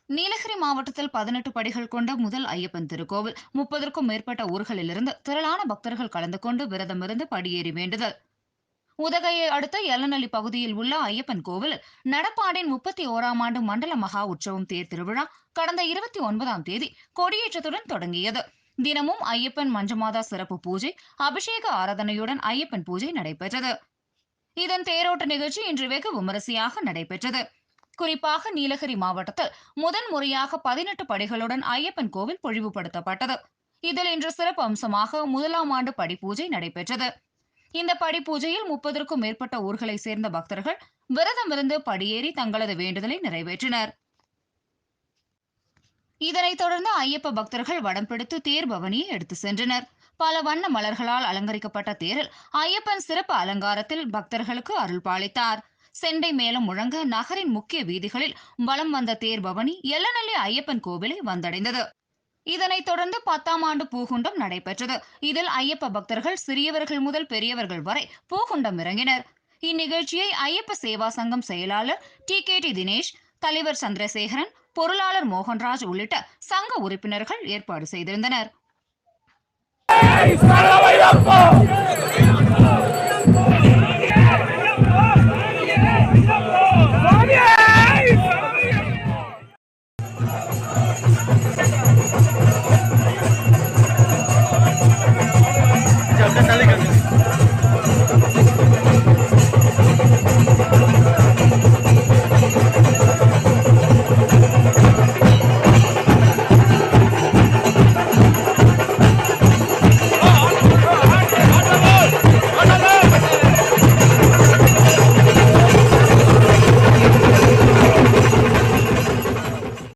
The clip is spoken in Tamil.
நீலகிரி மாவட்டத்தில் 18 படிகள் கொண்ட முதல் ஐயப்பன் திருக்கோவில் 30க்கும் மேற்பட்ட ஊர்களிலிருந்து திரளான பக்தர்கள் கலந்து கொண்டு விரதமிருந்து படியேறி வேண்டுதல். உதகையை அடுத்த எல்லநல்லி பகுதியில் உள்ள ஐயப்பன் கோவிலில் நடப்பாண்டின் 31ஆம் ஆண்டு மண்டல மகா உற்சவம் தேர் திருவிழா கடந்த 29ஆம் தேதி கொடியேற்றத்துடன் தொடங்கியது. தினமும் ஐயப்பன் மஞ்சமாதா சிறப்பு பூஜை, அபிஷேக ஆராதனையுடன் ஐயப்பன் பூஜை நடைபெற்றது. இதன் தேரோட்ட நிகழ்ச்சி இன்று வெகு விமரிசையாக நடைபெற்றது. குறிப்பாக நீலகிரி மாவட்டத்தில் முதன்முறையாக 18 படிகளுடன் ஐயப்பன் கோவில் பொழிவுபடுத்தப்பட்டது. இதில் இன்று சிறப்பு அம்சமாக முதலாம் ஆண்டு படிப்பூஜை நடைபெற்றது. இந்த படிப்பூஜையில் 30க்கும் மேற்பட்ட ஊர்களைச் சேர்ந்த பக்தர்கள் விரதமிருந்து படியேறி தங்களது வேண்டுதலை நிறைவேற்றினர். இதனைத் தொடர்ந்து ஐயப்ப பக்தர்கள் வடம் பிடித்து தேர் பவனியை எடுத்து சென்றனர். பல வண்ண மலர்களால் அலங்கரிக்கப்பட்ட தேரில் ஐயப்பன் சிறப்பு அலங்காரத்தில் பக்தர்களுக்கு அருள் பாலித்தார். செண்டை மேளம் முழங்க நகரின் முக்கிய வீதிகளில் வலம் வந்த தேர் பவனி எல்லநல்லி ஐயப்பன் கோவிலை வந்தடைந்தது. இதனைத் தொடர்ந்து 10ஆம் ஆண்டு பூகுண்டம் நடைபெற்றது. இதில் ஐயப்ப பக்தர்கள் சிறியவர்கள் முதல் பெரியவர்கள் வரை பூகுண்டம் இறங்கினர். இந்நிகழ்ச்சியை ஐயப்ப சேவா சங்கம் செயலாளர் டி தினேஷ், தலைவர் சந்திரசேகரன், பொருளாளர் மோகன்ராஜ் உள்ளிட்ட சங்க உறுப்பினர்கள் ஏற்பாடு செய்திருந்தனர்.